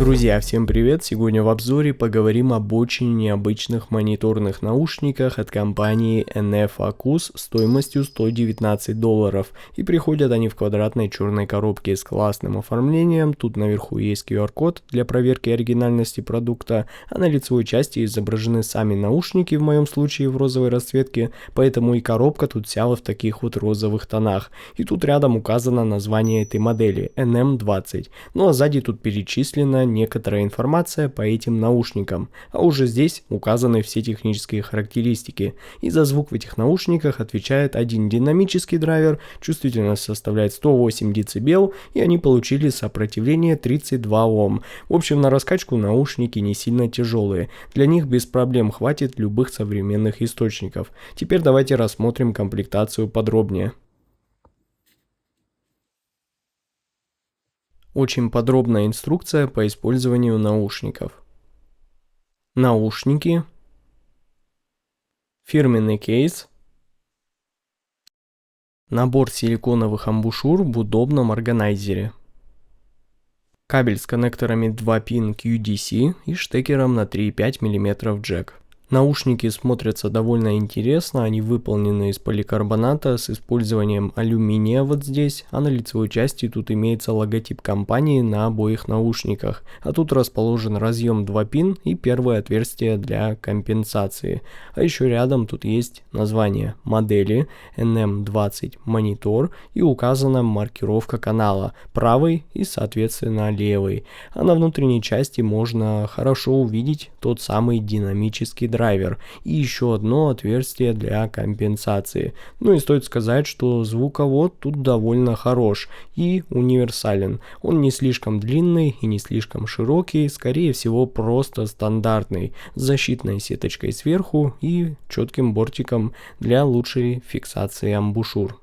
Друзья, всем привет! Сегодня в обзоре поговорим об очень необычных мониторных наушниках от компании NF Akus стоимостью $119. И приходят они в квадратной черной коробке с классным оформлением. Тут наверху есть QR-код для проверки оригинальности продукта, а на лицевой части изображены сами наушники, в моем случае в розовой расцветке, поэтому и коробка тут вся в таких вот розовых тонах. И тут рядом указано название этой модели NM20. Ну а сзади тут перечислено некоторая информация по этим наушникам, а уже здесь указаны все технические характеристики. И за звук в этих наушниках отвечает один динамический драйвер, чувствительность составляет 108 дБ, и они получили сопротивление 32 Ом. В общем, на раскачку наушники не сильно тяжелые, для них без проблем хватит любых современных источников. Теперь давайте рассмотрим комплектацию подробнее. Очень подробная инструкция по использованию наушников. Наушники. Фирменный кейс. Набор силиконовых амбушюр в удобном органайзере. Кабель с коннекторами 2-пин QDC и штекером на 3,5 мм джек. Наушники смотрятся довольно интересно, они выполнены из поликарбоната с использованием алюминия вот здесь, а на лицевой части тут имеется логотип компании на обоих наушниках, а тут расположен разъем 2-пин и первое отверстие для компенсации. А еще рядом тут есть название модели NM20 монитор и указана маркировка канала, правый и соответственно левый. А на внутренней части можно хорошо увидеть тот самый динамический драйвер и еще одно отверстие для компенсации. Ну и стоит сказать, что звуковод тут довольно хорош и универсален. Он не слишком длинный и не слишком широкий, скорее всего просто стандартный, с защитной сеточкой сверху и четким бортиком для лучшей фиксации амбушюр.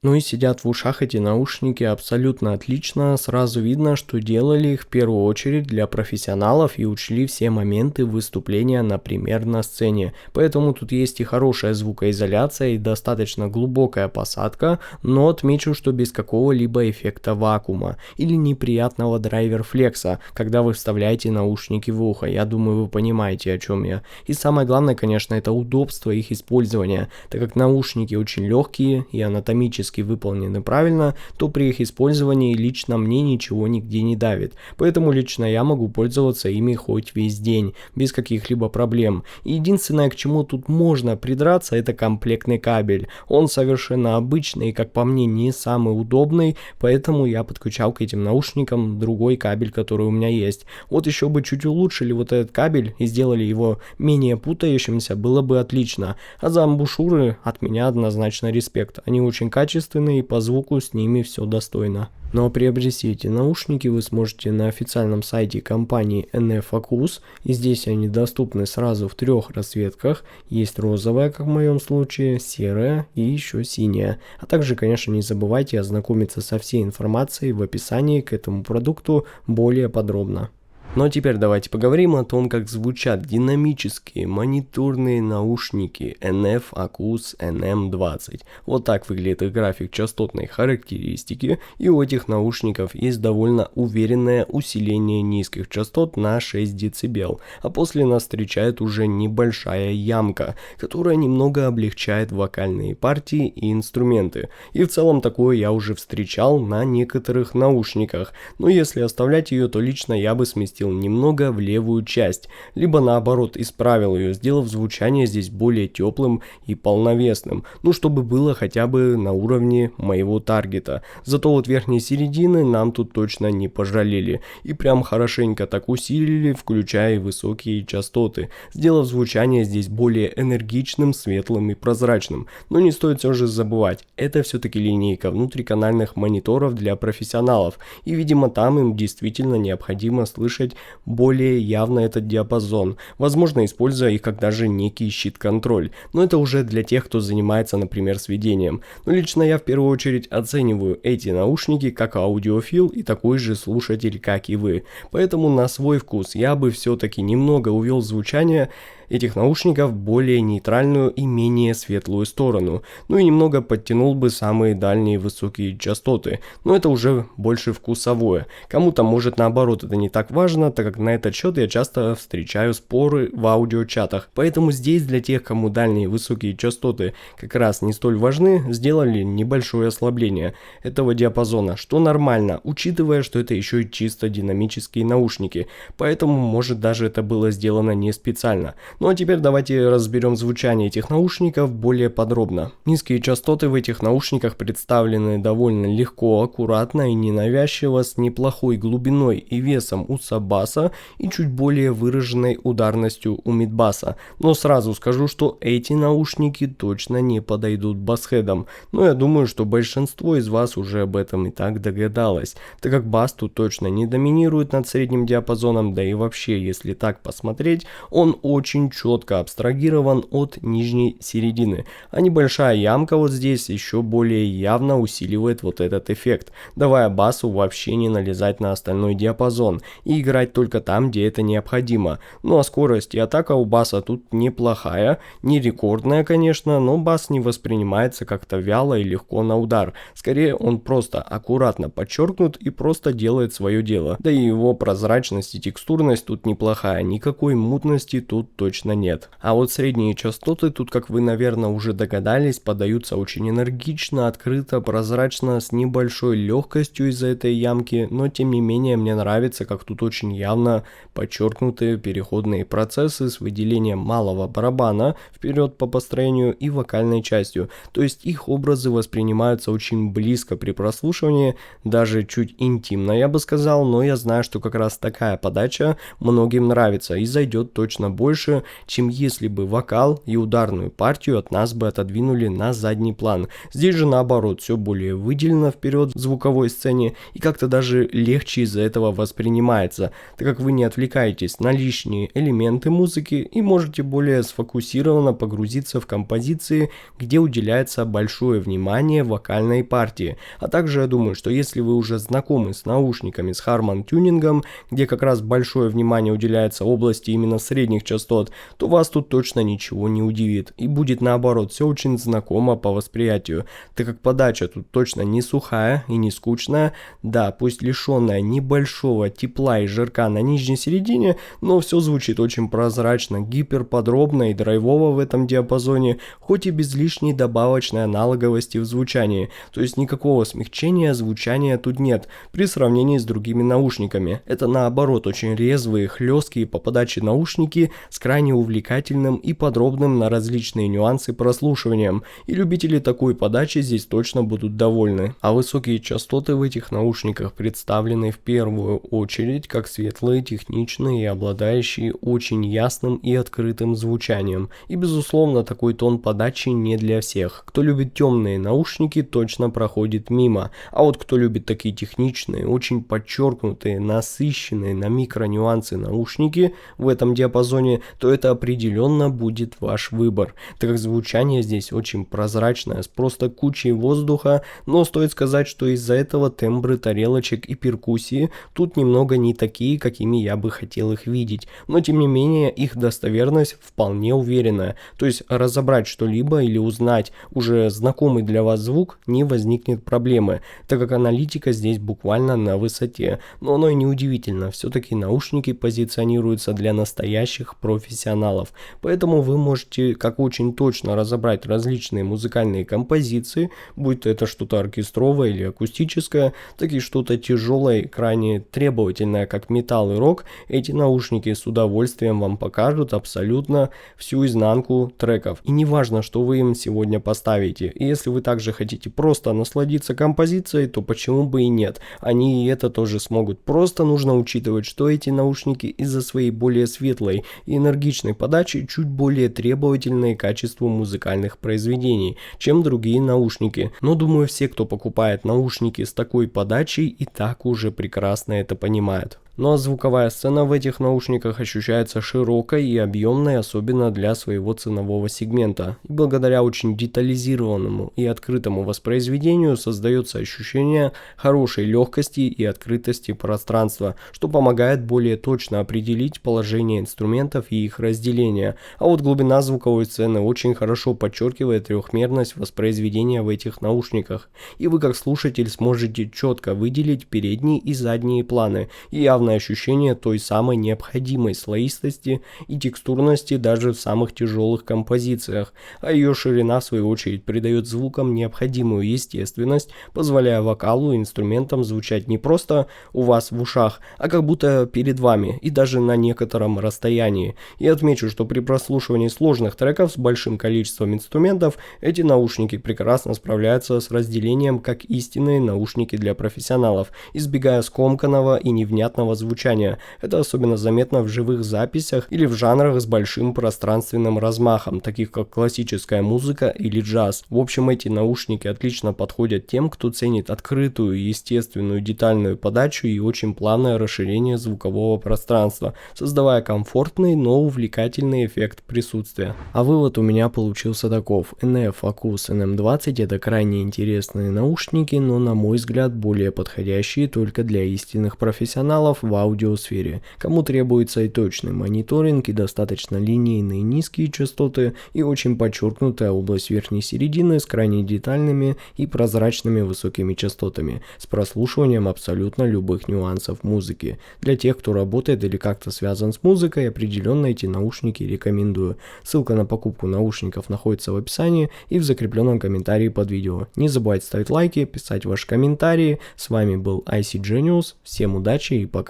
Ну и сидят в ушах эти наушники абсолютно отлично, сразу видно, что делали их в первую очередь для профессионалов и учли все моменты выступления, например, на сцене. Поэтому тут есть и хорошая звукоизоляция, и достаточно глубокая посадка, но отмечу, что без какого-либо эффекта вакуума или неприятного драйвер-флекса, когда вы вставляете наушники в ухо. Я думаю, вы понимаете, о чем я. И самое главное, конечно, это удобство их использования, так как наушники очень легкие и анатомически выполнены правильно, то при их использовании лично мне ничего нигде не давит. Поэтому лично я могу пользоваться ими хоть весь день, без каких-либо проблем. И единственное, к чему тут можно придраться, это комплектный кабель. Он совершенно обычный и, как по мне, не самый удобный, поэтому я подключал к этим наушникам другой кабель, который у меня есть. Вот еще бы чуть улучшили вот этот кабель и сделали его менее путающимся, было бы отлично. А за амбушюры от меня однозначно респект. Они очень качественные и по звуку с ними все достойно. Но приобрести эти наушники вы сможете на официальном сайте компании NF Akus, и здесь они доступны сразу в 3 расцветках. Есть розовая, как в моем случае, серая и еще синяя. А также, конечно, не забывайте ознакомиться со всей информацией в описании к этому продукту более подробно. Но теперь давайте поговорим о том, как звучат динамические мониторные наушники NF Akus NM20. Вот так выглядит их график частотной характеристики, и у этих наушников есть довольно уверенное усиление низких частот на 6 дБ, а после нас встречает уже небольшая ямка, которая немного облегчает вокальные партии и инструменты. И в целом такое я уже встречал на некоторых наушниках, но если оставлять ее, то лично я бы сместил немного в левую часть, либо наоборот исправил ее, сделав звучание здесь более теплым и полновесным, ну чтобы было хотя бы на уровне моего таргета. Зато вот верхней середины нам тут точно не пожалели и прям хорошенько так усилили, включая и высокие частоты, сделав звучание здесь более энергичным, светлым и прозрачным. Но не стоит все же забывать, это все-таки линейка внутриканальных мониторов для профессионалов, и видимо там им действительно необходимо слышать более явно этот диапазон, возможно используя их как даже некий щит-контроль, но это уже для тех, кто занимается, например, сведением. Но лично я в первую очередь оцениваю эти наушники как аудиофил и такой же слушатель, как и вы, поэтому на свой вкус я бы все-таки немного увел звучание этих наушников более нейтральную и менее светлую сторону. Ну и немного подтянул бы самые дальние высокие частоты, но это уже больше вкусовое. Кому-то может наоборот это не так важно, так как на этот счет я часто встречаю споры в аудиочатах. Поэтому здесь для тех, кому дальние высокие частоты как раз не столь важны, сделали небольшое ослабление этого диапазона, что нормально, учитывая, что это еще и чисто динамические наушники, поэтому может даже это было сделано не специально. Ну а теперь давайте разберем звучание этих наушников более подробно. Низкие частоты в этих наушниках представлены довольно легко, аккуратно и ненавязчиво, с неплохой глубиной и весом у саббаса и чуть более выраженной ударностью у мидбаса. Но сразу скажу, что эти наушники точно не подойдут басхедам, но я думаю, что большинство из вас уже об этом и так догадалось, так как бас тут точно не доминирует над средним диапазоном, да и вообще, если так посмотреть, он очень четко абстрагирован от нижней середины, а небольшая ямка вот здесь еще более явно усиливает вот этот эффект, давая басу вообще не налезать на остальной диапазон и играть только там, где это необходимо. Ну а скорость и атака у баса тут неплохая, не рекордная, конечно, но бас не воспринимается как-то вяло и легко на удар, скорее он просто аккуратно подчеркнут и просто делает свое дело, да и его прозрачность и текстурность тут неплохая, никакой мутности тут точно нет. А вот средние частоты тут, как вы, наверное, уже догадались, подаются очень энергично, открыто, прозрачно, с небольшой легкостью из-за этой ямки, но тем не менее мне нравится, как тут очень явно подчеркнуты переходные процессы с выделением малого барабана вперед по построению и вокальной частью, то есть их образы воспринимаются очень близко при прослушивании, даже чуть интимно, я бы сказал, но я знаю, что как раз такая подача многим нравится и зайдет точно больше, чем если бы вокал и ударную партию от нас бы отодвинули на задний план. Здесь же наоборот, все более выделено вперед в звуковой сцене и как-то даже легче из-за этого воспринимается, так как вы не отвлекаетесь на лишние элементы музыки и можете более сфокусированно погрузиться в композиции, где уделяется большое внимание вокальной партии. А также я думаю, что если вы уже знакомы с наушниками с Harman тюнингом, где как раз большое внимание уделяется области именно средних частот, то вас тут точно ничего не удивит и будет наоборот все очень знакомо по восприятию, так как подача тут точно не сухая и не скучная, да, пусть лишенная небольшого тепла и жирка на нижней середине, но все звучит очень прозрачно, гиперподробно и драйвово в этом диапазоне, хоть и без лишней добавочной аналоговости в звучании, то есть никакого смягчения звучания тут нет при сравнении с другими наушниками. Это наоборот очень резвые, хлесткие по подаче наушники с крайне увлекательным и подробным на различные нюансы прослушиванием, и любители такой подачи здесь точно будут довольны. А высокие частоты в этих наушниках представлены в первую очередь как светлые, техничные и обладающие очень ясным и открытым звучанием. И безусловно такой тон подачи не для всех. Кто любит темные наушники, точно проходит мимо, а вот кто любит такие техничные, очень подчеркнутые, насыщенные на микронюансы наушники в этом диапазоне, то это определенно будет ваш выбор, так как звучание здесь очень прозрачное, с просто кучей воздуха, но стоит сказать, что из-за этого тембры тарелочек и перкуссии тут немного не такие, какими я бы хотел их видеть, но тем не менее их достоверность вполне уверенная, то есть разобрать что-либо или узнать уже знакомый для вас звук не возникнет проблемы, так как аналитика здесь буквально на высоте, но оно и не удивительно, все-таки наушники позиционируются для настоящих профессионалов, поэтому вы можете как очень точно разобрать различные музыкальные композиции, будь то это что-то оркестровое или акустическое, так и что-то тяжелое, крайне требовательное, как металл и рок, эти наушники с удовольствием вам покажут абсолютно всю изнанку треков. И не важно, что вы им сегодня поставите, и если вы также хотите просто насладиться композицией, то почему бы и нет, они и это тоже смогут. Просто нужно учитывать, что эти наушники из-за своей более светлой и энергичной подачи чуть более требовательные к качеству музыкальных произведений, чем другие наушники. Но думаю, все, кто покупает наушники с такой подачей, и так уже прекрасно это понимают. Ну а звуковая сцена в этих наушниках ощущается широкой и объемной, особенно для своего ценового сегмента. И благодаря очень детализированному и открытому воспроизведению создается ощущение хорошей легкости и открытости пространства, что помогает более точно определить положение инструментов и их разделение. А вот глубина звуковой сцены очень хорошо подчеркивает трехмерность воспроизведения в этих наушниках. И вы как слушатель сможете четко выделить передние и задние планы и явное ощущение той самой необходимой слоистости и текстурности даже в самых тяжелых композициях, а ее ширина в свою очередь придает звукам необходимую естественность, позволяя вокалу и инструментам звучать не просто у вас в ушах, а как будто перед вами и даже на некотором расстоянии. И отмечу, что при прослушивании сложных треков с большим количеством инструментов эти наушники прекрасно справляются с разделением как истинные наушники для профессионалов, избегая скомканного и невнятного звучания. Это особенно заметно в живых записях или в жанрах с большим пространственным размахом, таких как классическая музыка или джаз. В общем, эти наушники отлично подходят тем, кто ценит открытую, естественную, детальную подачу и очень плавное расширение звукового пространства, создавая комфортный, но увлекательный эффект присутствия. А вывод у меня получился таков. NF Focus NM20 это крайне интересные наушники, но на мой взгляд более подходящие только для истинных профессионалов в аудиосфере. Кому требуется и точный мониторинг, и достаточно линейные низкие частоты, и очень подчеркнутая область верхней середины с крайне детальными и прозрачными высокими частотами, с прослушиванием абсолютно любых нюансов музыки. Для тех, кто работает или как-то связан с музыкой, определенно эти наушники рекомендую. Ссылка на покупку наушников находится в описании и в закрепленном комментарии под видео. Не забывайте ставить лайки, писать ваши комментарии. С вами был IC Genius. Всем удачи и пока.